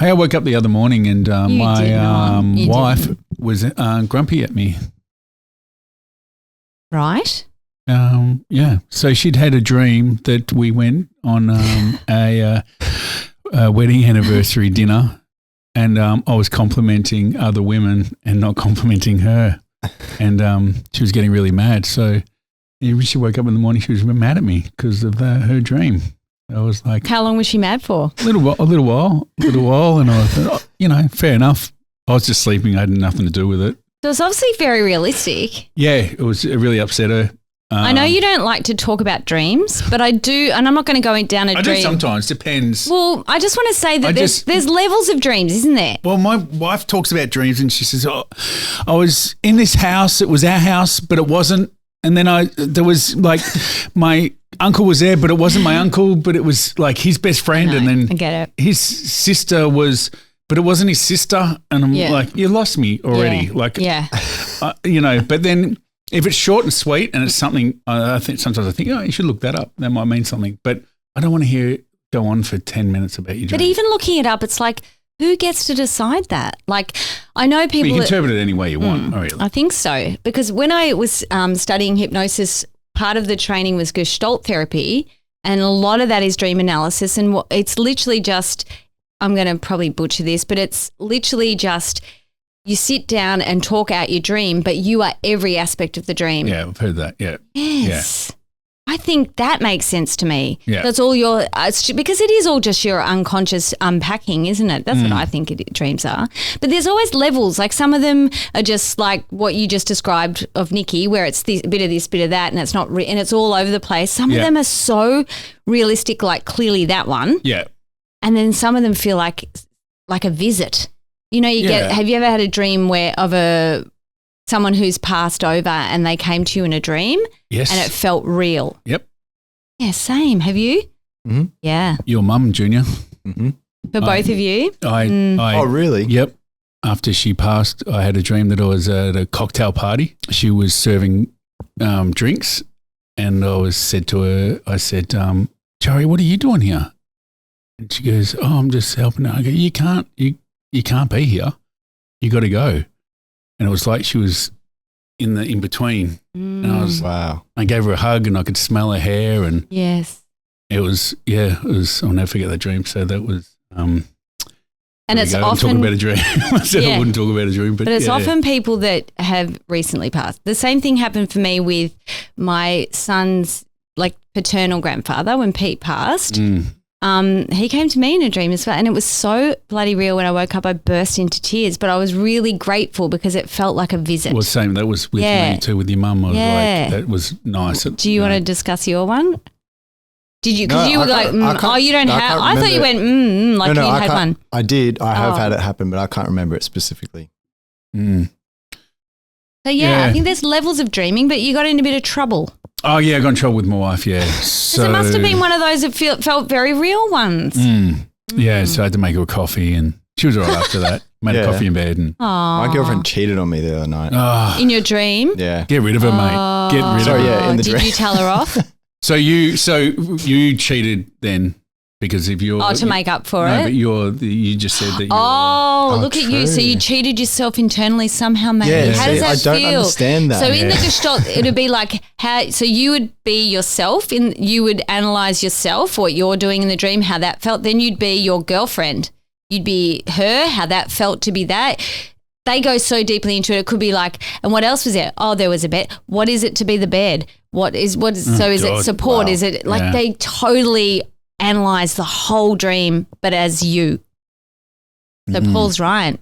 Hey, I woke up the other morning and my wife was grumpy at me. Right. Yeah. So she'd had a dream that we went on a wedding anniversary dinner, and I was complimenting other women and not complimenting her, and she was getting really mad. So she woke up in the morning. She was mad at me because of her dream. I was like, how long was she mad for? A little while, and I thought, fair enough. I was just sleeping. I had nothing to do with it. So it's obviously very realistic. Yeah, it really upset her. I know you don't like to talk about dreams, but I do, and I'm not going to go down a dream. I do sometimes, depends. Well, I just want to say that there's levels of dreams, isn't there? Well, my wife talks about dreams and she says, I was in this house, it was our house, but it wasn't. And then there was like my uncle was there, but it wasn't my uncle, but it was like his best friend. And then I get it. His sister was, but it wasn't his sister. And I'm like, you lost me already. But then if it's short and sweet and it's something, I think sometimes you should look that up. That might mean something. But I don't want to hear it go on for 10 minutes about your dream. But even looking it up, it's like, who gets to decide that? Like, I know people. But you can interpret it any way you want. Really. I think so. Because when I was studying hypnosis, part of the training was Gestalt therapy, and a lot of that is dream analysis. And it's literally just, I'm going to probably butcher this, but it's literally just you sit down and talk out your dream, but you are every aspect of the dream. Yeah, I've heard that. Yeah. Yes. Yeah. I think that makes sense to me. Yeah. That's all because it is all just your unconscious unpacking, isn't it? That's what I think dreams are. But there's always levels. Like some of them are just like what you just described of Nikki, where it's a bit of this, bit of that, and it's not, and it's all over the place. Some of them are so realistic, like clearly that one. Yeah. And then some of them feel like a visit. You know, have you ever had a dream of someone who's passed over and they came to you in a dream? Yes. And it felt real. Yep. Yeah, same. Have you? Mm-hmm. Yeah. Your mum, Junior. Mm-hmm. For both of you? Oh, really? Yep. After she passed, I had a dream that I was at a cocktail party. She was serving drinks, and I said to her, Joey, what are you doing here? And she goes, oh, I'm just helping her. I go, you can't be here. You got to go. And it was like she was in between. And I gave her a hug and I could smell her hair, and it was I'll never forget that dream. So that was and it's often talking about a dream. I said I wouldn't talk about a dream, but it's often people that have recently passed. The same thing happened for me with my son's paternal grandfather when Pete passed. He came to me in a dream as well, and it was so bloody real. When I woke up, I burst into tears, but I was really grateful because it felt like a visit. Well, same. That was with me too, with your mum. I was like, that was nice. Do you want to discuss your one? Did you? Because you were like, you don't have. I thought you went, like you had one. I did. I have had it happen, but I can't remember it specifically. So I think there's levels of dreaming, but you got in a bit of trouble. Oh, yeah, I got in trouble with my wife, yeah. So it must have been one of those that felt very real ones. Yeah, so I had to make her a coffee, and she was all right after that. Made a coffee in bed. And my girlfriend cheated on me the other night. In your dream? Yeah. Get rid of her, mate. Get rid of her. Yeah, in the dream. Did you tell her off? So you cheated then because if you're... to make up for it? No, but you just said that you're... look at you. So you cheated yourself internally somehow, mate. Yeah, how does that feel? I don't understand that. So in the Gestalt, it would be like, so you would be yourself, you would analyse yourself, what you're doing in the dream, how that felt. Then you'd be your girlfriend. You'd be her, how that felt to be that. They go so deeply into it. It could be like, and what else was there? Oh, there was a bed. What is it to be the bed? Is it support? Wow. Is it they totally analyse the whole dream, but as you. So Paul's right.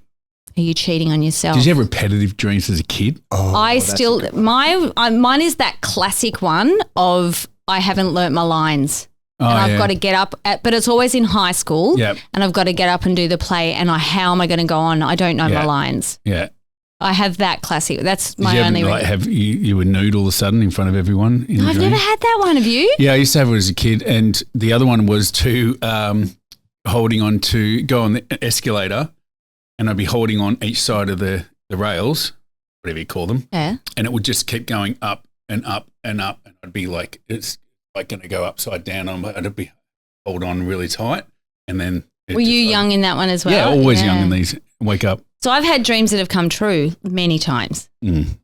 Are you cheating on yourself? Did you have repetitive dreams as a kid? Mine is that classic one of I haven't learnt my lines. And I've got to get up, but it's always in high school. Yep. And I've got to get up and do the play. And how am I going to go on? I don't know my lines. Yeah. I have that classic. That's my only. You were nude all of a sudden in front of everyone? I've never had that one. Have you? Yeah, I used to have it as a kid. And the other one was to holding on to go on the escalator, and I'd be holding on each side of the rails, whatever you call them. Yeah. And it would just keep going up and up and up. And I'd be like, it's like going to go upside down. I'd be hold on really tight, and then Were you young in that one as well? Yeah, always young in these. Wake up. So I've had dreams that have come true many times.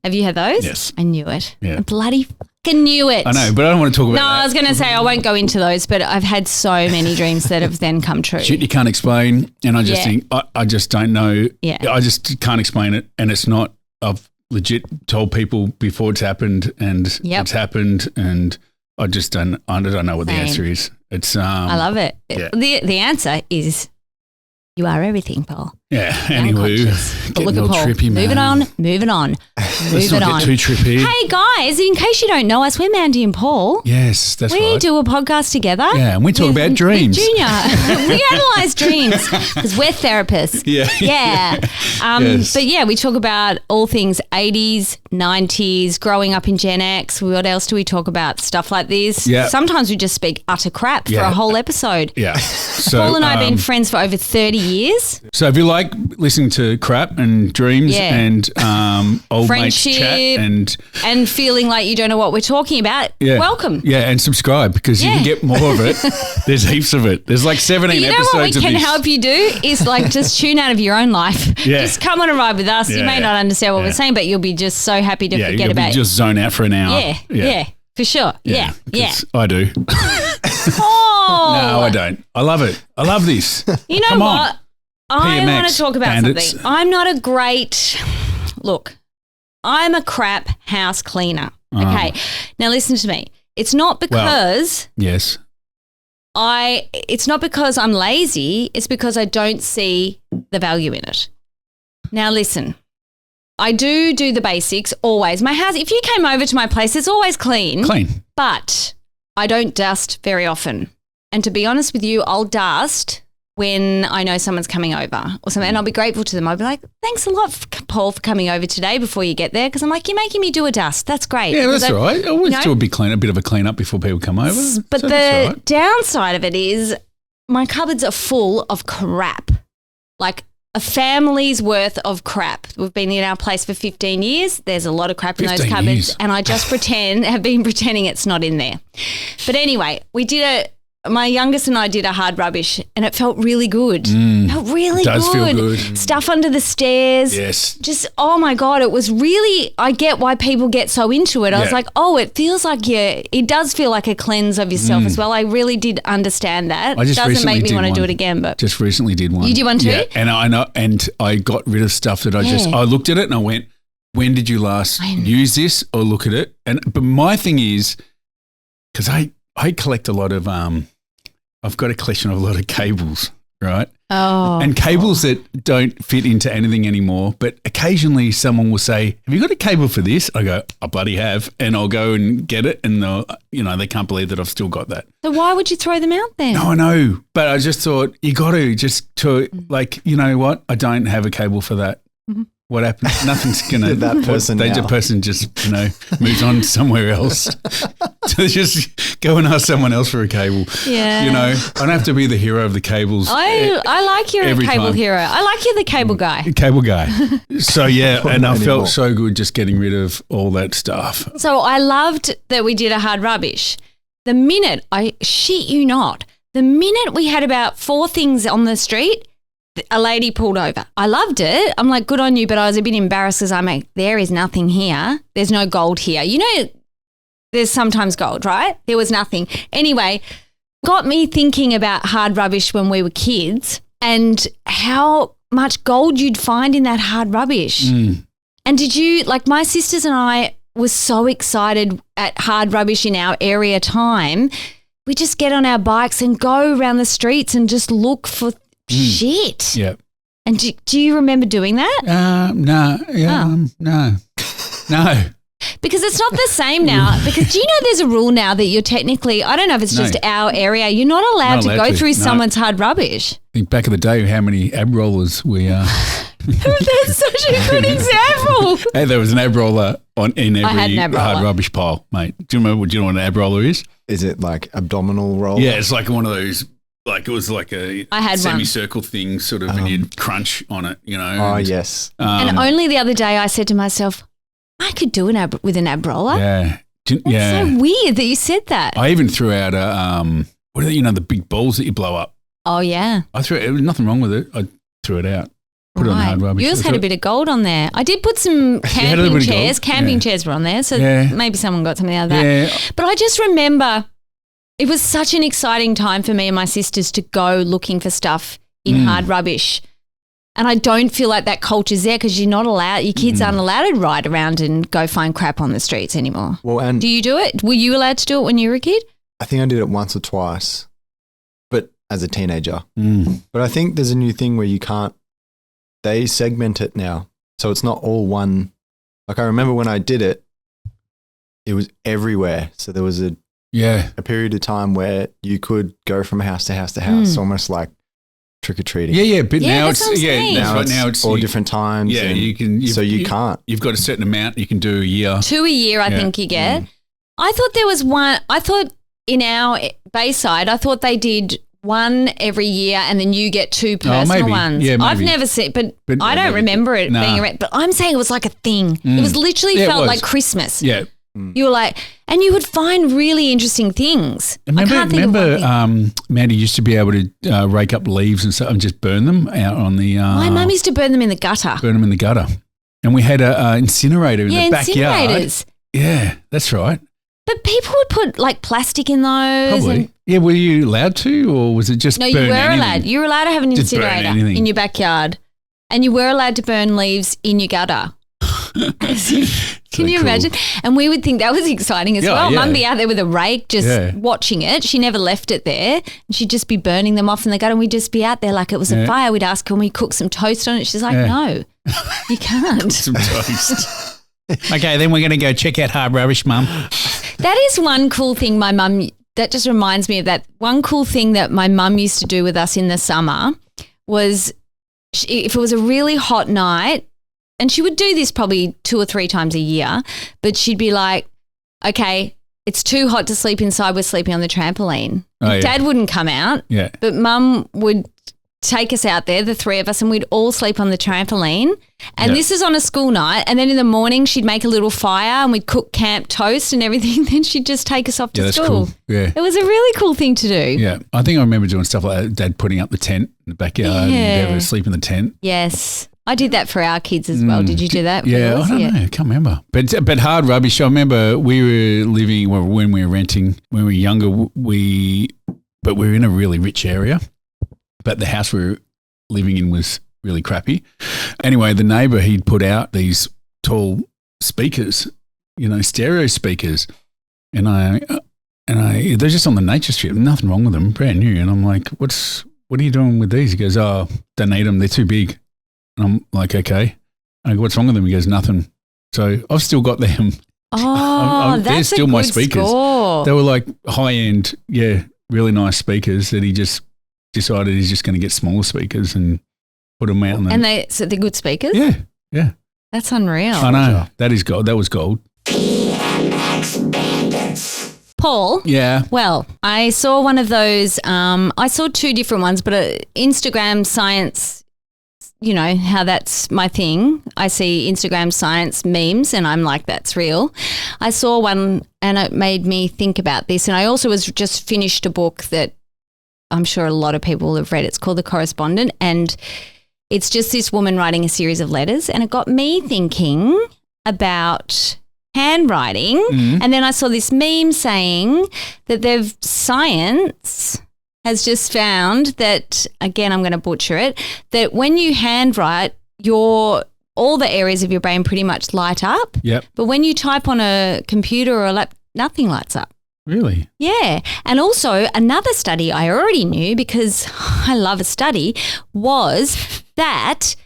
Have you had those? Yes. I knew it. Yeah. I bloody fucking knew it. I know, but I don't want to talk about that. No, I was going to say I won't go into those, but I've had so many dreams that have then come true. Shit you can't explain, and I just think, I just don't know. Yeah. I just can't explain it, and it's not, I've legit told people before it's happened, and it's happened, and I just don't know what the answer is. It's I love it. Yeah. The answer is you are everything, Paul. Yeah. Anyway, but look at Paul. Trippy, man. Moving on. Let's not get too trippy. Hey guys, in case you don't know us, we're Mandie and Paul. Yes, that's right. We do a podcast together. Yeah, and we talk about dreams. Junior, we analyse dreams because we're therapists. Yeah. Yes. But yeah, we talk about all things 80s, 90s, growing up in Gen X. What else do we talk about? Stuff like this. Yeah. Sometimes we just speak utter crap for a whole episode. Yeah. So, Paul and I have been friends for over 30 years. So if you like listening to crap and dreams and old mates chat and feeling like you don't know what we're talking about, welcome. Yeah, and subscribe because you can get more of it. There's heaps of it. There's like 17 episodes of this. You know what we can help you do is like just tune out of your own life. Yeah. Just come on a ride with us. You may not understand what we're saying, but you'll be just so happy to forget about it. Just zone out for an hour. Yeah, for sure. Yeah. I do. Oh. No, I don't. I love it. I love this. You know Come what? on. I PMX want to talk about Bandits. something. I'm not a great – look, I'm a crap house cleaner, okay? Now listen to me. It's not because yes. it's not because I'm lazy. It's because I don't see the value in it. Now listen, I do the basics always. My house – if you came over to my place, it's always clean. But I don't dust very often. And to be honest with you, I'll dust – when I know someone's coming over or something, and I'll be grateful to them. I'll be like, thanks a lot, Paul, for coming over today before you get there, because I'm like, you're making me do a dust. That's great. Yeah, that's all right. I always do a bit of a clean up before people come over. But the downside of it is my cupboards are full of crap, like a family's worth of crap. We've been in our place for 15 years. There's a lot of crap in those cupboards, and I just have been pretending it's not in there. But anyway, my youngest and I did a hard rubbish, and it felt really good. It felt really good. It does feel good. Stuff under the stairs. Yes. Just, oh my God, it was really, I get why people get so into it. I was like, it feels like it does feel like a cleanse of yourself as well. I really did understand that. It doesn't make me want to do it again, but. Just recently did one. You did one too? Yeah, and I know, and I got rid of stuff that I looked at it and I went, when did you last use this or look at it? But my thing is, because I collect a lot of I've got a collection of a lot of cables, right? Oh. And cables that don't fit into anything anymore, but occasionally someone will say, have you got a cable for this? I go, I bloody have, and I'll go and get it, and they can't believe that I've still got that. So why would you throw them out then? No, I know, but I just thought you got to like, you know what? I don't have a cable for that. Mm-hmm. What happens? Nothing's going to – that person the person just, moves on somewhere else. So just go and ask someone else for a cable. Yeah. I don't have to be the hero of the cables. I like you're a cable hero. I like you're the cable guy. Cable guy. So, yeah, and I felt so good just getting rid of all that stuff. So I loved that we did a hard rubbish. The minute – I shit you not – the minute we had about 4 things on the street – a lady pulled over. I loved it. I'm like, good on you, but I was a bit embarrassed because I'm like, there is nothing here. There's no gold here. There's sometimes gold, right? There was nothing. Anyway, got me thinking about hard rubbish when we were kids and how much gold you'd find in that hard rubbish. And did you, like my sisters and I were so excited at hard rubbish in our area time. We just get on our bikes and go around the streets and just look for shit. Yeah. And do you remember doing that? No. Yeah. No. No. Because it's not the same now. Because do you know there's a rule now that you're technically, I don't know if it's just our area, you're not allowed to go through someone's hard rubbish. I think back in the day how many ab rollers we That's such a good example. Hey, there was an ab roller in every hard rubbish pile, mate. Do you know what an ab roller is? Is it like abdominal roll? Yeah, it's like one of those. Like it was like a semicircle thing, sort of, and you'd crunch on it, Oh, yes. And only the other day I said to myself, I could do with an ab roller. Yeah. That's so weird that you said that. I even threw out what are they, the big balls that you blow up? Oh, yeah. I threw it. There was nothing wrong with it. I threw it out. Put it on the hard rubbish. Yours had a bit of gold on there. I did put some camping chairs. Camping chairs were on there, so maybe someone got something out of that. Yeah. But I just remember it was such an exciting time for me and my sisters to go looking for stuff in hard rubbish. And I don't feel like that culture's there because you're not allowed, your kids aren't allowed to ride around and go find crap on the streets anymore. Well, and do you do it? Were you allowed to do it when you were a kid? I think I did it once or twice, but as a teenager. But I think there's a new thing where you can't, they segment it now. So it's not all one. Like I remember when I did it, it was everywhere. So there was a period of time where you could go from house to house to house, almost like trick-or-treating. Yeah, but now it's now it's all different times. Yeah, you can't. You've got a certain amount you can do a year. 2 a year, I think you get. I thought there was one. I thought in our Bayside, I thought they did one every year and then you get 2 personal ones. Yeah, maybe. I've never seen, but I don't remember it being around. But I'm saying it was like a thing. It was literally felt like Christmas. Yeah. You were like, and you would find really interesting things. Remember Mandie used to be able to rake up leaves and stuff and just burn them out on the... My mum used to burn them in the gutter. And we had an incinerator in the backyard. Incinerators. Yeah, that's right. But people would put like plastic in those. Probably. Yeah, were you allowed to or was it just burn anything? No, you were allowed. You were allowed to have an incinerator in your backyard and you were allowed to burn leaves in your gutter. Can you imagine? And we would think that was exciting as well. Mum would be out there with a rake just watching it. She never left it there and she'd just be burning them off in the gutter and we'd just be out there like it was a fire. We'd ask, can we cook some toast on it? She's like, no, you can't. Some toast. Okay, then we're going to go check out hard rubbish, Mum. That is one cool thing my mum, that just reminds me of that. One cool thing that my mum used to do with us in the summer was if it was a really hot night, and she would do this probably 2 or 3 times a year, but she'd be like, okay, it's too hot to sleep inside, we're sleeping on the trampoline. Dad wouldn't come out, but Mum would take us out there, the 3 of us, and we'd all sleep on the trampoline. And this is on a school night. And then in the morning, she'd make a little fire and we'd cook camp toast and everything. Then she'd just take us off to school. That's cool. Yeah. It was a really cool thing to do. Yeah. I think I remember doing stuff like that, Dad putting up the tent in the backyard and Dad would sleep in the tent. Yes. I did that for our kids as well. Did you do that? Yeah, I don't know. I can't remember. But hard rubbish, I remember we were living, when we were renting, when we were younger, but we were in a really rich area. But the house we were living in was really crappy. Anyway, the neighbour, he'd put out these tall speakers, stereo speakers. And they're just on the nature strip, nothing wrong with them, brand new. And I'm like, what are you doing with these? He goes, don't need them, they're too big. And I'm like, okay. I go, what's wrong with them? He goes, nothing. So I've still got them. Oh, they're still my speakers. Score. They were like high-end, really nice speakers that he just decided he's just going to get smaller speakers and put them out. And they're good speakers? Yeah. That's unreal. I know. That is gold. That was gold. Paul? Yeah. Well, I saw one of those. I saw 2 different ones, but Instagram science, how that's my thing. I see Instagram science memes and I'm like, that's real. I saw one and it made me think about this. And I also just finished a book that I'm sure a lot of people have read. It's called The Correspondent, and it's just this woman writing a series of letters, and it got me thinking about handwriting. And then I saw this meme saying that science has just found that, again, I'm going to butcher it, that when you handwrite, all the areas of your brain pretty much light up. Yep. But when you type on a computer or a laptop, nothing lights up. Really? Yeah. And also another study I already knew, because I love a study, was that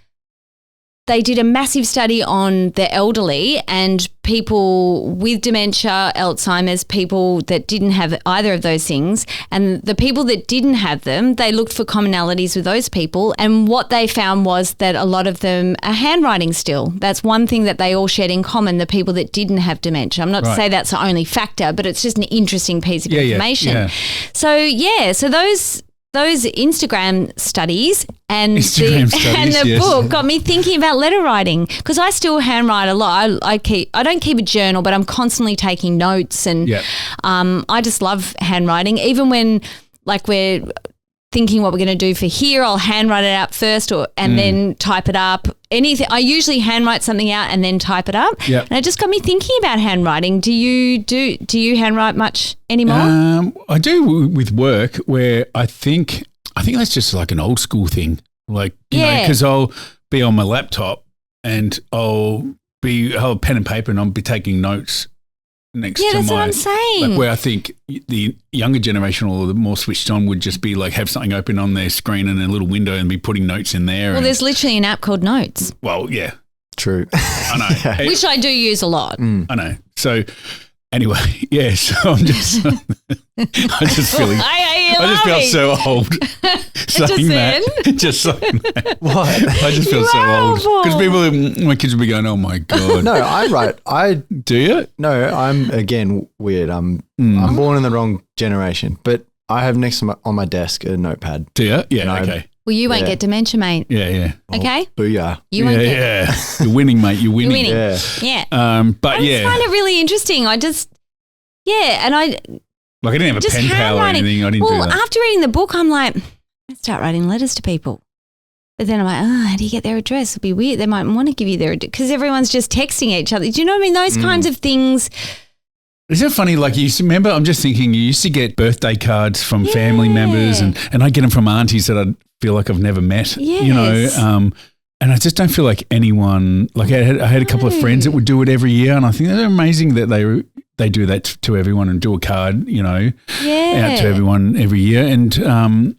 they did a massive study on the elderly and people with dementia, Alzheimer's, people that didn't have either of those things. And the people that didn't have them, they looked for commonalities with those people. And what they found was that a lot of them are handwriting still. That's one thing that they all shared in common, the people that didn't have dementia. I'm not to say that's the only factor, but it's just an interesting piece of information. Yeah. So those Instagram studies and the yes. book got me thinking about letter writing, because I still handwrite a lot. I don't keep a journal, but I'm constantly taking notes, and I just love handwriting. Even when thinking what we're going to do for here, I'll handwrite it out first and then type it up. Anything. I usually handwrite something out and then type it up. Yep. And it just got me thinking about handwriting. Do you handwrite much anymore? I do with work, where I think that's just like an old school thing. Like, you know, because I'll be on my laptop and I'll have pen and paper and I'll be taking notes next to that's my, what I'm saying. like, where I think the younger generation or the more switched on would just be like have something open on their screen and a little window and be putting notes in there. Well, there's literally an app called Notes. Well, yeah. True. I know. Yeah. Which I do use a lot. I know. So anyway, yeah, so I'm just I just feel so old saying that. Just saying that. What? I just feel so old. Because my kids will be going, oh my God. No, I'm right. Do you? No, I'm again weird. I'm born in the wrong generation, but I have next to on my desk a notepad. Do you? Yeah, No. okay. Well, you won't get dementia, mate. Yeah. Okay? Booyah. You won't get Yeah. You're winning, mate. You're winning. Yeah. Yeah. But I just find it really interesting. And I like I didn't have a just pen pal or handwriting. anything. I didn't well, do that. after reading the book, I'm like, let's start writing letters to people. But then I'm like, how do you get their address? It'll be weird. They might want to give you their address because everyone's just texting each other. Do you know what I mean? Those kinds of things. Isn't it funny? Like you used to remember, I'm just thinking you used to get birthday cards from family members and I get them from aunties that I feel like I've never met, you know, and I just don't feel like anyone, like I had a couple of friends that would do it every year and I think they're amazing that they do that to everyone and do a card, you know, out to everyone every year. And,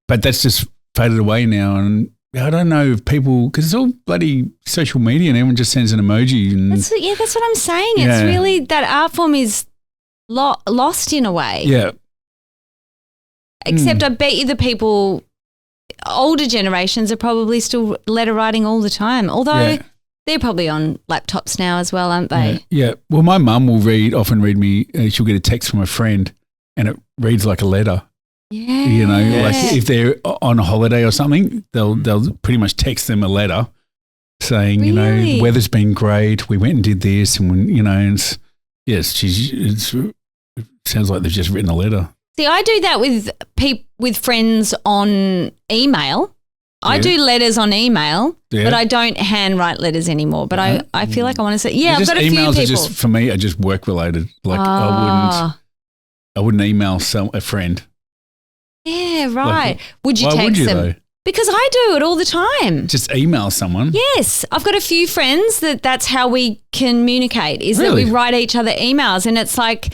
but that's just faded away now. And I don't know if people, because it's all bloody social media and everyone just sends an emoji. And That's what I'm saying. It's really, that art form is lost in a way. Yeah. Except I bet you the people, older generations are probably still letter writing all the time. Although they're probably on laptops now as well, aren't they? Yeah. Well, my mum will often read me, she'll get a text from a friend and it reads like a letter. Yeah. You know, like if they're on a holiday or something, they'll pretty much text them a letter saying, you know, the weather's been great. We went and did this, and when, you know, and it sounds like they've just written a letter. See, I do that with friends on email. I do letters on email, but I don't handwrite letters anymore. But I feel like I want to say, I've got a few people. Emails are just, for me, are just work related. Like I wouldn't email a friend. Yeah, right. Like, would you why text would you, them? though? Because I do it all the time. Just email someone. Yes. I've got a few friends that's how we communicate is that we write each other emails. And it's like,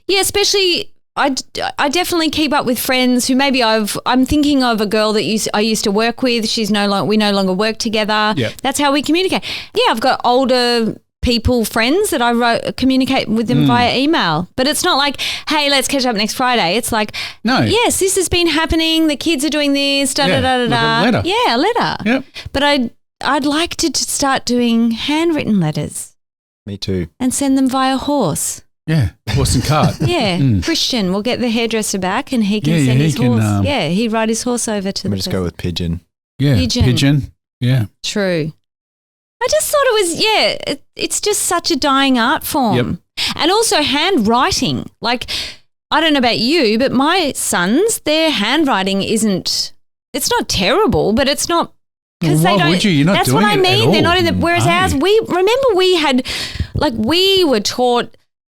especially I definitely keep up with friends who maybe I'm thinking of a girl that I used to work with. We no longer work together. Yep. That's how we communicate. Yeah, I've got older people, friends that I communicate with them via email. But it's not like, hey, let's catch up next Friday. It's like, no, yes, this has been happening. The kids are doing this, like a letter. Yeah, a letter. Yep. But I'd like to start doing handwritten letters. Me too. And send them via horse. Yeah, horse and cart. Yeah, Christian will get the hairdresser back and he can send his horse. He'd ride his horse over to Let me just go with pigeon. Yeah, pigeon. Yeah. True. I just thought it was, it's just such a dying art form. Yep. And also handwriting. Like, I don't know about you, but my sons, their handwriting it's not terrible, but it's not, because they don't. Would you? You're not that's doing what I mean. At all. They're not in the, whereas ours, we were taught,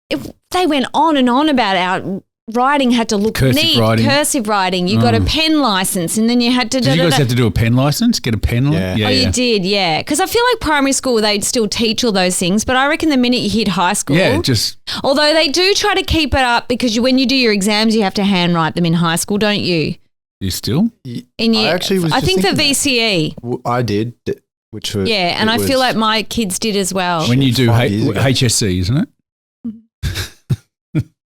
if they went on and on about our writing had to look cursive writing. You got a pen license and then you had to Did you guys have to do a pen license? Get a pen? Yeah. You did, yeah. Because I feel like primary school they'd still teach all those things, but I reckon the minute you hit high school, although they do try to keep it up because when you do your exams you have to handwrite them in high school, don't you? You still? I think for VCE. I did, which was and I feel like my kids did as well. When you do HSC, isn't it?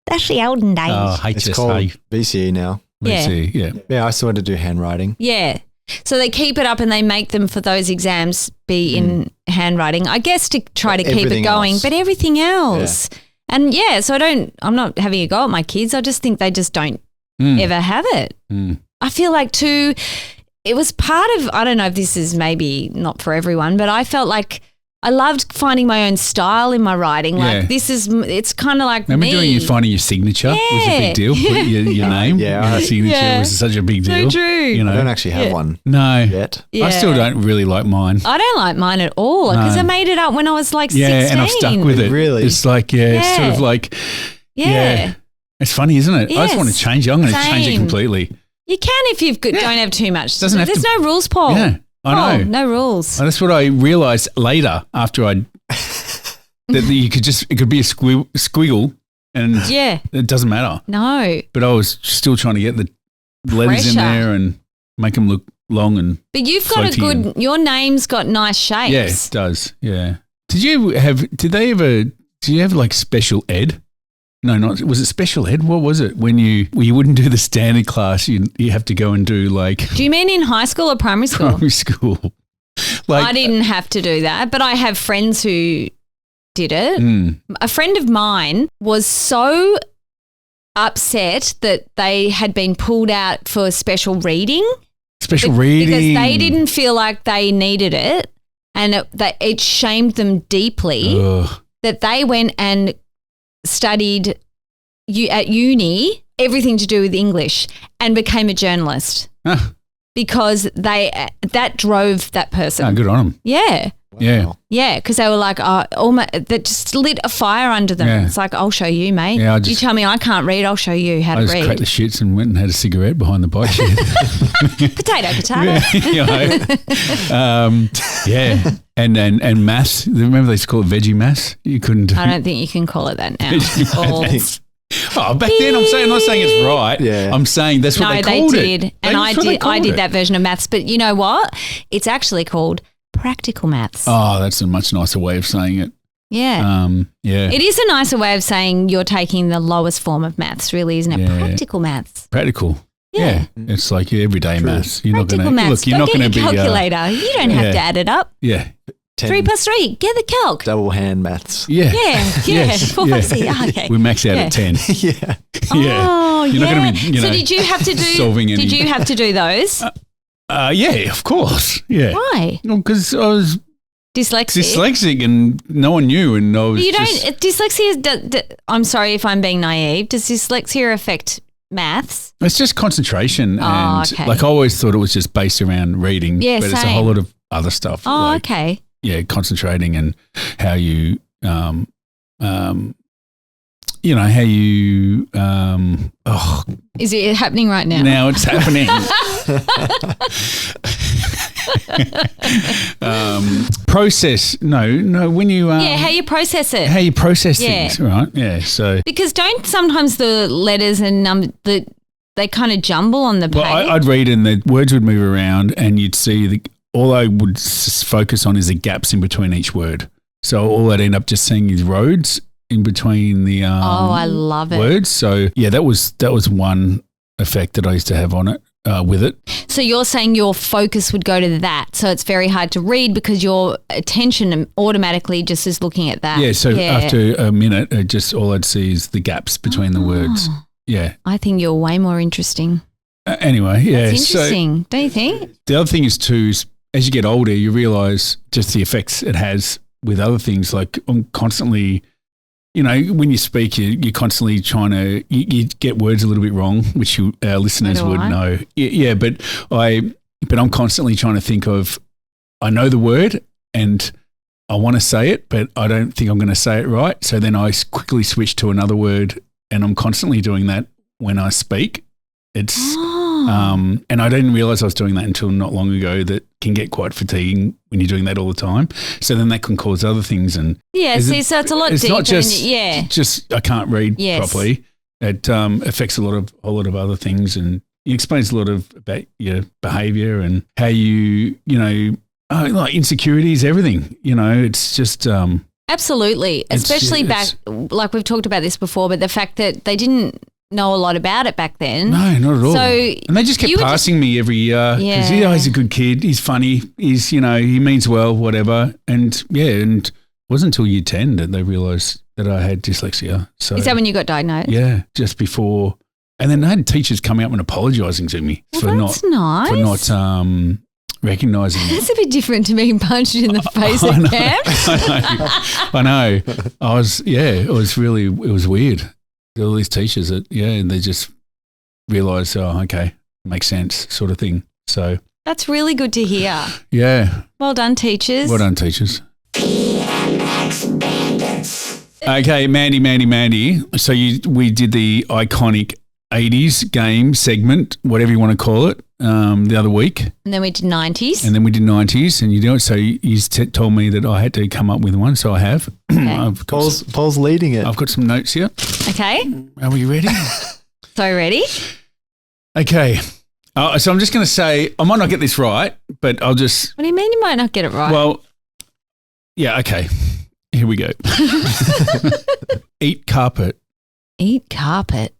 That's the olden days. Oh, HSC. It's called VCE now. VCE, yeah. Yeah, I still had to do handwriting. Yeah. So they keep it up and they make them for those exams be in handwriting, I guess to try to keep it going, but everything else. Yeah. And so I'm not having a go at my kids. I just think they just don't ever have it. I feel like too, it was part of, I don't know if this is maybe not for everyone, but I felt like I loved finding my own style in my writing. Like it's kind of like Remember me. finding your signature was a big deal. Your name, your signature was such a big deal. So true. You know, I don't actually have one yet. I still don't really like mine. I don't like mine at all because I made it up when I was like 16. Yeah, and I've stuck with it. Really? It's like, it's sort of like, it's funny, isn't it? I just want to change it. I'm going to change it completely. You can if you don't have too much. Doesn't There's no rules, Paul. Yeah, I know. No rules. That's what I realised later after I that you could it could be a squiggle and it doesn't matter. No. But I was still trying to get the letters in there and make them look long and But you've got your name's got nice shapes. Yeah, it does. Yeah. Did you have like special ed? No, was it special ed? What was it? When you wouldn't do the standard class, you have to go and do like. Do you mean in high school or primary school? Primary school. Like, I didn't have to do that, but I have friends who did it. A friend of mine was so upset that they had been pulled out for special reading. Special reading. Because they didn't feel like they needed it, and it shamed them deeply that they went and studied at uni everything to do with English and became a journalist because that drove that person. Oh, good on them. Yeah. Wow. Yeah. Yeah, because they were like, that just lit a fire under them. Yeah. It's like, I'll show you, mate. Yeah, you tell me I can't read, I'll show you how to read. I just cracked the shits and went and had a cigarette behind the bike shed. Potato. And maths. Remember they used to call it veggie maths? You couldn't. I don't think you can call it that now. Back then I'm not saying it's right. Yeah. I'm saying that's what they called it. No, they did. And I did that version of maths. But you know what? It's actually called practical maths. Oh, that's a much nicer way of saying it. Yeah. Yeah. It is a nicer way of saying you're taking the lowest form of maths, really, isn't it? Yeah. Practical maths. Practical. Yeah. It's like your everyday maths. You're practical not going to you're not going to be calculator. You don't have to add it up. Yeah. 3 + 3. Get the calc. Double hand maths. Yeah. Yes. 4 + 3. Oh, okay. We max out at 10. Yeah. Oh, You're not going to be, So did you have to do solving any? Did you have to do those? Yeah, of course. Yeah. Why? Because I was dyslexic and no one knew, and I was dyslexia. I'm sorry if I'm being naive. Does dyslexia affect maths? It's just concentration, and like I always thought it was just based around reading, but it's a whole lot of other stuff. Oh, okay. Yeah, concentrating and how you, how you, Is it happening right now? Now it's happening. Process. No, when you how you process it. How you process things, right? Yeah. So because don't sometimes the letters and numbers they kind of jumble on the page. Well, I'd read and the words would move around, and you'd see all I would focus on is the gaps in between each word. So all I'd end up just seeing is roads in between the I love it. Words. So yeah, that was one effect that I used to have on it. With it. So you're saying your focus would go to that. So it's very hard to read because your attention automatically just is looking at that. Yeah. So after a minute, all I'd see is the gaps between the words. Yeah. I think you're way more interesting. Anyway, yeah. That's interesting, don't you think? The other thing is too, as you get older, you realise just the effects it has with other things. Like I'm constantly, when you speak, you're constantly trying to, you get words a little bit wrong, which our listeners would know. Yeah, but I'm constantly trying to think of, I know the word and I want to say it, but I don't think I'm going to say it right. So then I quickly switch to another word, and I'm constantly doing that when I speak. It's, and I didn't realise I was doing that until not long ago. That can get quite fatiguing when you're doing that all the time. So then that can cause other things. And so it's a lot. It's deeper not just I can't read properly. It affects a whole lot of other things, and it explains a lot about your behaviour and how you like insecurities, everything. It's just absolutely, especially back like we've talked about this before, but the fact that they didn't know a lot about it back then. No, not at all. So and they just kept passing me every year because he's a good kid, he's funny, he's he means well, whatever. And it wasn't until year 10 that they realised that I had dyslexia. So is that when you got diagnosed? Yeah, just before. And then I had teachers coming up and apologising to me for not recognising it. That's a bit different to being punched in the face at camp. I know. It was weird. All these teachers and they just realised, okay, makes sense sort of thing. So that's really good to hear. Yeah. Well done, teachers. Well done, teachers. Okay, Mandie. So we did the iconic 80s game segment, whatever you want to call it, the other week. And then we did 90s. And then we did 90s, and you do it. So you told me that I had to come up with one, so I have. Okay. Paul's leading it. I've got some notes here. Okay. Are we ready? So ready? Okay. So I'm just going to say, I might not get this right, but I'll just... What do you mean you might not get it right? Well, yeah, okay. Here we go. Eat carpet. Eat carpet.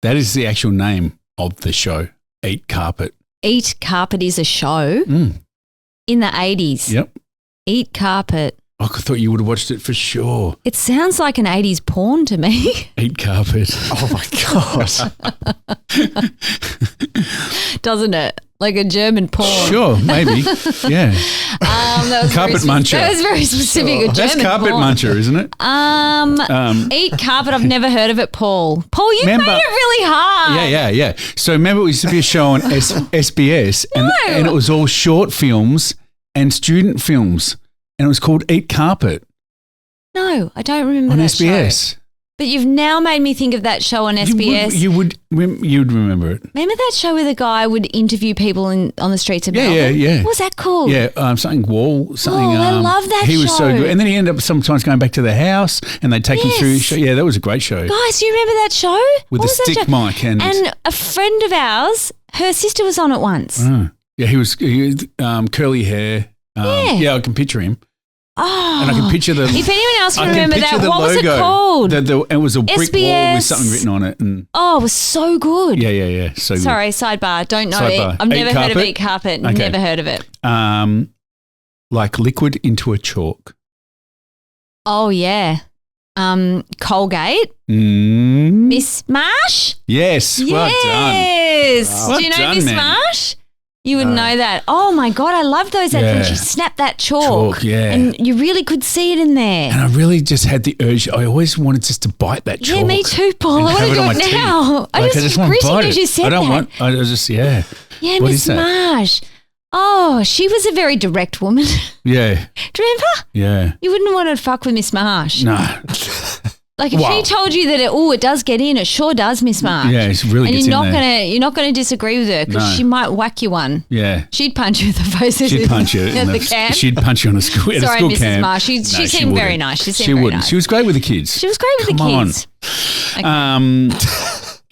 That is the actual name of the show, Eat Carpet. Eat Carpet is a show in the 80s. Yep. Eat Carpet. I thought you would have watched it for sure. It sounds like an 80s porn to me. Eat Carpet. Oh, my God. Doesn't it? Like a German porn. Sure, maybe. Yeah. That was Carpet muncher. That was very specific. Sure. A German That's carpet porn. muncher, isn't it? Eat Carpet. I've never heard of it, Paul. Paul, you Remember- made it really hard. Yeah. So remember, it used to be a show on SBS, and it was all short films and student films, and it was called Eat Carpet No, I don't remember on that SBS. show. But you've now made me think of that show on SBS. You'd remember it. Remember that show where the guy would interview people on the streets of Melbourne? Yeah. What was that called? Yeah, something Wall, something. I love that He was so show. good, and then he ended up sometimes going back to the house, and they'd take him through. Yeah, that was a great show Guys, do you remember that show? with What the was that stick show? mic and a friend of ours, her sister was on it once. yeah, he was curly hair. Yeah, I can picture him. Oh. And I can picture the. If anyone else I can remember picture that, the what was it logo. called? It was a brick wall SBS. with something written on it, and Oh, it was so good. yeah, so good. Sorry, sidebar. Don't know Sidebar. it. I've never Eat heard of Carpet? Eat Carpet. Okay. Never heard of it. Like liquid into a chalk. Oh, yeah. Colgate. Miss Marsh? Yes, well done. Yes. Wow. Do you know Well done, Miss Mandie. Marsh? You would know that. Oh, my God. I love those ads when Yeah. she snapped that chalk. Chalk, yeah. And you really could see it in there. And I really just had the urge. I always wanted just to bite that chalk. Yeah, me too, Paul. and I have want to it do on it my teeth. now. I Like, just want to gritting bite as it. you said I don't that. want. I was just Yeah, What Miss is that? Marsh. Oh, she was a very direct woman. Yeah, Do you remember? yeah. You wouldn't want to fuck with Miss Marsh. No. Like if Wow. she told you that it does get in, it sure does, Miss Marsh. Yeah, it's really and gets you're in not there. gonna disagree with her because No. she might whack you one. Yeah. She'd punch you in the face. She'd punch you at the camp. She'd punch you on a school at Sorry, a school Mrs. camp. Marsh. She seemed very wouldn't. nice. She seemed She very wouldn't. nice. She was great with the kids. She was great with Come the on. kids.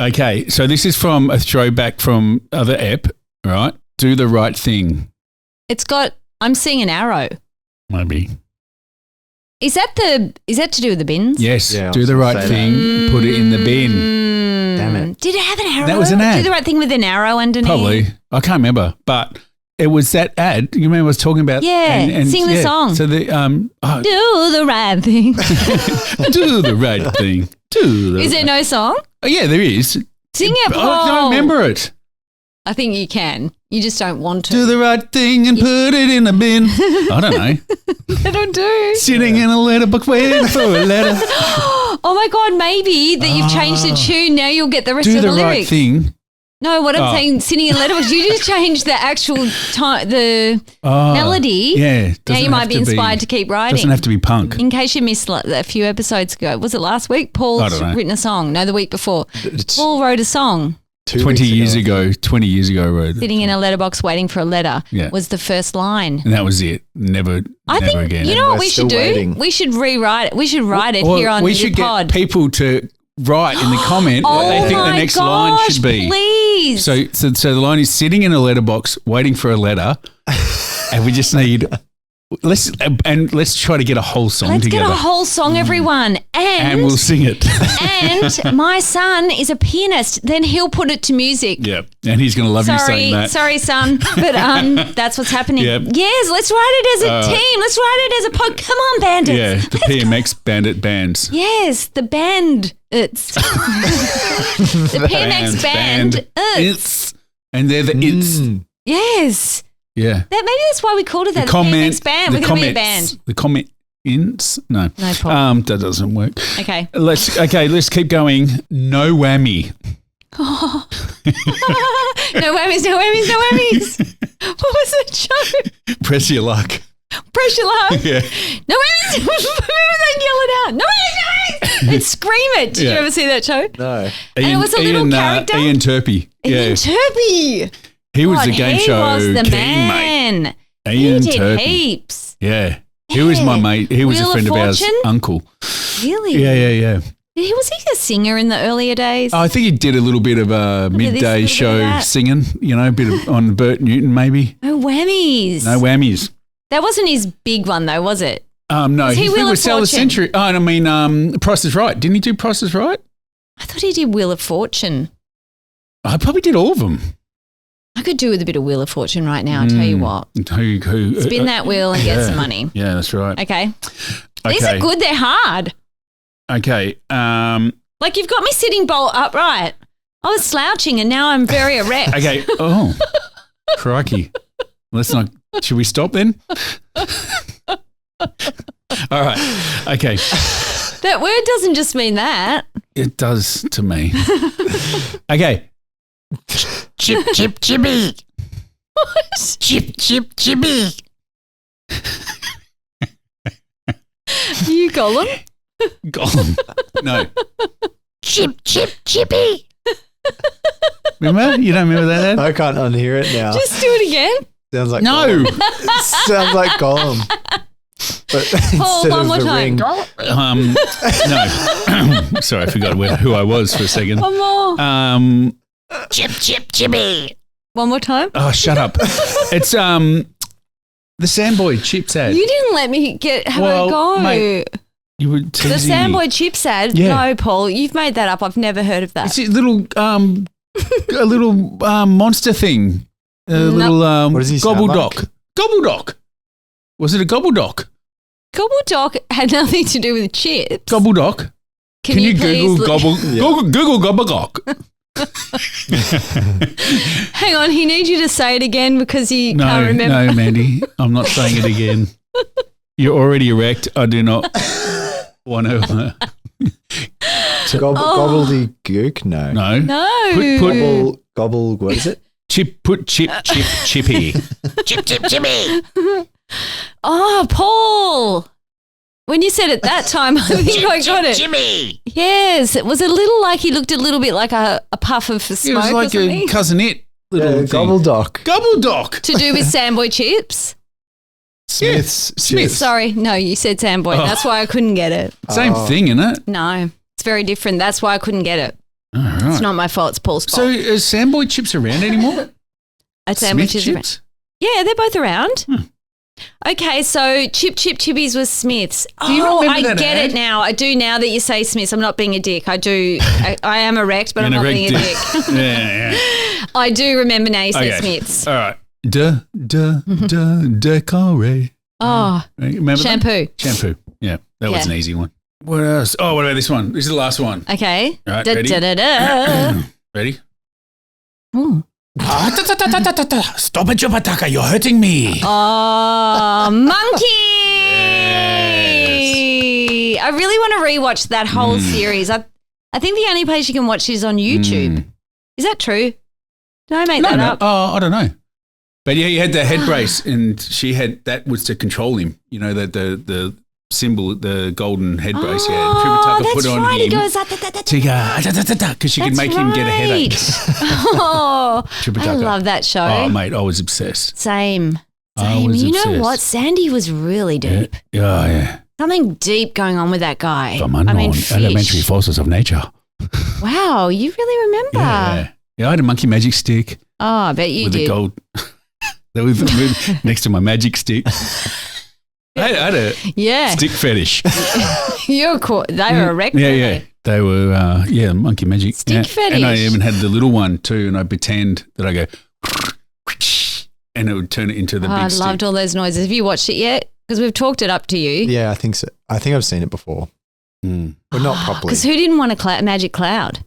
Okay. Okay, so this is from a throwback from other ep, right? Do the right thing, It's got. I'm seeing an arrow. maybe. Is that to do with the bins? Yes, Yeah, I do was the gonna right say thing, put it in the bin. Damn it. Did it have an arrow? That was an ad. Do the right thing with an arrow underneath. Probably. I can't remember, but it was that ad. You remember I was talking about? Yeah, sing the song. So the Do the right thing. do the right thing. Do the Is there no song? Oh, yeah, there is. Sing it, Paul. I don't remember it. I think you can. You just don't want to. Do the right thing and put it in a bin. I don't know. I don't do. Sitting in a letterbox waiting for a letter. Oh my God, maybe that you've changed the tune. Now you'll get the rest Do of the the right lyrics. thing. No, what I'm Oh. saying, sitting in letterbox, you just changed the actual the Oh, melody. Yeah. Now doesn't you might have be to inspired to keep writing. Doesn't have to be punk. In case you missed a few episodes ago, was it last week? I Paul's don't know. written a song. No, the week before. It's Paul wrote a song. 20 years ago, 20 years ago, I wrote it. Sitting in a letterbox waiting for a letter Yeah. was the first line. And that was it. Never I think again. you know what We're we should still do. waiting. We should rewrite it. We should write it Or here on we the should pod. get people to write in the comment what they think the next line should be. Please. So the line is sitting in a letterbox waiting for a letter, and we just need let's try to get a whole song Let's together. get a whole song, everyone. and we'll sing it. And my son is a pianist. Then he'll put it to music. Yeah, and he's going to love you saying that. Sorry, son, but that's what's happening. Yep. Yes, let's write it as a team. Let's write it as a pod. Come on, bandits. Yeah, the PMX Bandit bands. Yes, the band. It's the PMX band. It's and they're the it's. Yes. Yeah. Maybe that's why we called it that. The PMX band. We're going to be a band. The comments. No. No problem. That doesn't work. Okay. Let's keep going. No whammy. Oh. No whammies, no whammies, no whammies. What was that show? Press your luck. Pressure luck. Yeah. No whammies. Remember they yell it out. No whammies, no whammies. They'd scream it. Did you ever see that show? No. And it was a little character. Ian Turpie. Ian Turpie. He was the game show He was the king, man. mate. Ian He did Turpie. heaps. Yeah. He was my mate. He was Wheel a friend of of ours, Fortune? uncle. Really? Yeah. Was he a singer in the earlier days? I think he did a little bit of a midday show singing, a bit of on Bert Newton maybe. No whammies. No whammies. That wasn't his big one though, was it? No, he he Wheel was of Sell the Fortune? Century. Oh, I mean, Price is Right. Didn't he do Price is Right? I thought he did Wheel of Fortune. I probably did all of them. I could do with a bit of Wheel of Fortune right now, I'll tell you what. Who Spin that wheel and get some money. Yeah, that's right. Okay. These are good, they're hard. Okay. Like you've got me sitting bolt upright. I was slouching and now I'm very erect. Okay. Oh, crikey. Let's not. Should we stop then? All right. Okay. That word doesn't just mean that. It does to me. Okay. Chip, chip, chippy. What? Chip, chip, chippy. You Gollum? Gollum. No. Chip, chip, chippy. Remember? You don't remember that? I can't unhear it now. Just do it again. Sounds like No. Gollum. Sounds like Gollum. But Paul, instead one of more the time. ring. No. Sorry, I forgot who I was for a second. One more. Chip, chip, chippy. One more time. Oh, shut up. It's the Sandboy Chips ad. You didn't let me have a go. Mate, you were teasing The me. Sandboy Chips ad? Yeah. No, Paul, you've made that up. I've never heard of that. It's a little monster thing. A little What does he sound Gobbledok. like? Gobbledok. Was it a Gobbledok? Gobbledok had nothing to do with chips. Gobbledok. Can you please Google Gobbledok? Hang on, he needs you to say it again because he can't remember. No, Mandie, I'm not saying it again. You're already erect. I do not want to. Gobbledygook? No. No. No. Gobble, what is it? Chip, chippy. Chip, chippy. Oh, Paul. When you said it that time, I think I got it. Jimmy. Yes, it was a little like he looked a little bit like a puff of smoke. It was like or a something. cousinette little thing. Gobbledok. Gobbledok. To do with Sandboy chips. Smith's. Smith's. Sorry, no, you said Sandboy. Oh. That's why I couldn't get it. Same thing, isn't it? No, it's very different. That's why I couldn't get it. All right. It's not my fault. It's Paul's fault. So is Sandboy Chips around anymore? Sandwich Smith is around. Chips? Yeah, they're both around. Okay, so Chippies was Smith's. Do you Oh, remember I that get ad? it now. I do now that you say Smith's. I'm not being a dick. I do. I am erect, but I'm not being a dick. Yeah. I do remember now you say Okay. Smith's. All right. Decorate. Oh, Remember that? shampoo. Yeah, that was Yeah. an easy one. What else? Oh, what about this one? This is the last one. Okay. All right, Da, ready? da, da, da. Ready? Ooh. Stop it, Jopataka. You're hurting me. Oh, monkey! Yes. I really want to rewatch that whole series. I think the only place you can watch is on YouTube. Is that true? Did I make that up? Oh, I don't know. But yeah, he had the head brace, and she had that was to control him. You know the symbol, the golden head brace. Oh, Yeah, Tripitaka that's put on right. him. He goes because she could make him get a headache. Oh, I Tripitaka. love that show. Oh, mate, I was obsessed. Same. I was You know obsessed. what? Sandy was really deep. Yeah. Something deep going on with that guy. From unknown fish. elementary forces of nature. Wow, you really remember. Yeah, I had a monkey magic stick Oh, I bet you with did. a gold. That was next to my magic stick. I had a Yeah. stick fetish. You're cool. They were erect. Yeah, weren't yeah. they? They were, monkey magic. Stick Yeah. fetish. And I even had the little one too, and I pretend that I go, and it would turn it into the Oh, big I stick. loved all those noises. Have you watched it yet? Because we've talked it up to you. Yeah, I think so. I think I've seen it before, but not properly. Because who didn't want a magic cloud?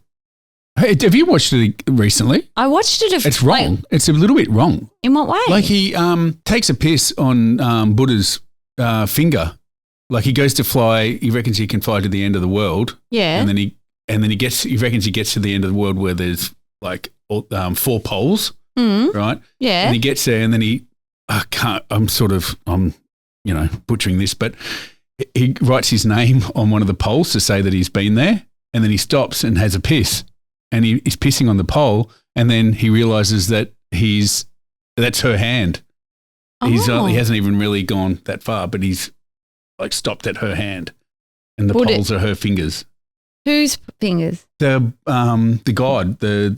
Hey, have you watched it recently? I watched it. It's wrong. It's a little bit wrong. In what way? Like he takes a piss on Buddha's finger. Like he goes to fly. He reckons he can fly to the end of the world. Yeah. And then he gets. He reckons he gets to the end of the world where there's like 4 poles. Right. Yeah. And he gets there, and then I'm butchering this, but he writes his name on one of the poles to say that he's been there, and then he stops and has a piss, and he's pissing on the pole, and then he realizes that that's her hand. He hasn't even really gone that far, but he's like stopped at her hand, and the poles are her fingers. Whose fingers? The god, I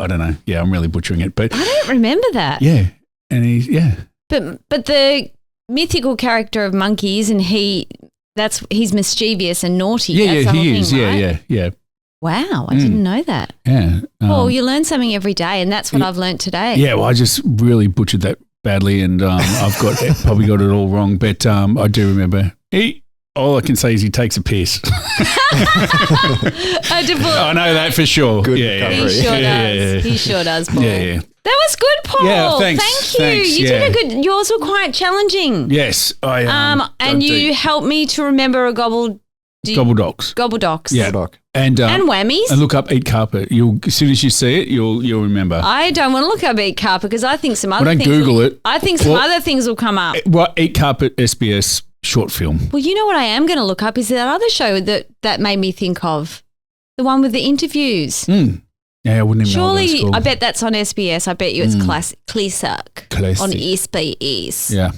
don't know. Yeah, I'm really butchering it, but I don't remember that. Yeah. And But the mythical character of Monkey, isn't he? He's mischievous and naughty. Yeah, that's he is. Right? Yeah. Wow, I didn't know that. Yeah. Paul, you learn something every day, and that's what I've learned today. Yeah, well, I just really butchered that badly, and I've probably got it all wrong, but I do remember. All I can say is he takes a piss. I know that for sure. Good recovery. He sure does. He sure does, Paul. Yeah. That was good, Paul. Yeah, thanks. Thank you. Thanks, You did a good. Yours were quite challenging. Yes, I and you helped me to remember a Gobbledoks. Gobbledoks. Yeah. And whammies. And look up Eat Carpet. As soon as you see it, you'll remember. I don't want to look up Eat Carpet because I think some other don't things. Google it. I think some other things will come up. Eat Carpet SBS short film. Well, you know what I am going to look up is that other show that made me think of, the one with the interviews. Yeah, I wouldn't even know what that's Surely, called. I bet that's on SBS. I bet you it's classic on SBS. Yeah.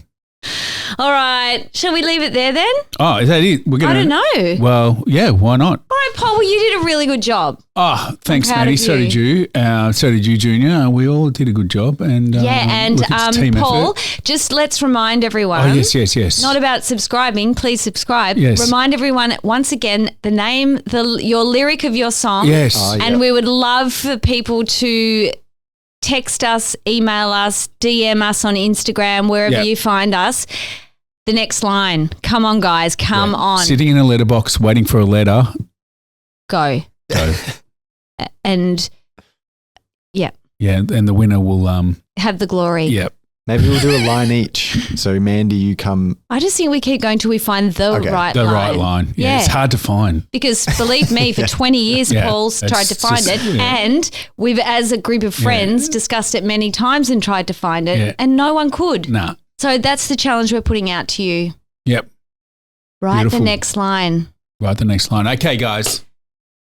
All right. Shall we leave it there then? Oh, is that it? I don't know. Well, yeah, why not? All right, Paul, well, you did a really good job. Oh, thanks, I'm proud Mandie. of So did you. So did you, Junior. We all did a good job. And look, it's team Paul, effort. just let's remind everyone. Oh, yes. Not about subscribing. Please subscribe. Yes. Remind everyone once again the name, your lyric of your song. Yes. And we would love for people to text us, email us, DM us on Instagram, wherever you find us. The next line. Come on, guys. Come on. Sitting in a letterbox waiting for a letter. Go. And yeah, and the winner will have the glory. Yeah. Maybe we'll do a line each. So Mandie, you come. I just think we keep going till we find the right line. The right line. Yeah. It's hard to find. Because believe me, for 20 years, Paul's tried to find it. Yeah. And we've, as a group of friends, discussed it many times and tried to find it. And no one could. Nah. So that's the challenge we're putting out to you. Yep. Write the next line. Write the next line. Okay, guys.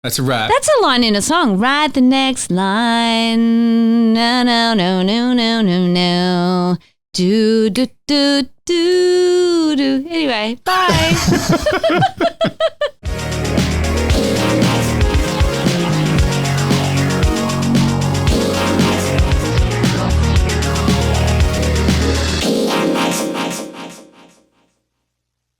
That's a wrap. That's a line in a song. Write the next line. No, no, no, no, no, no, no. Do, do, do, do, do. Anyway, bye.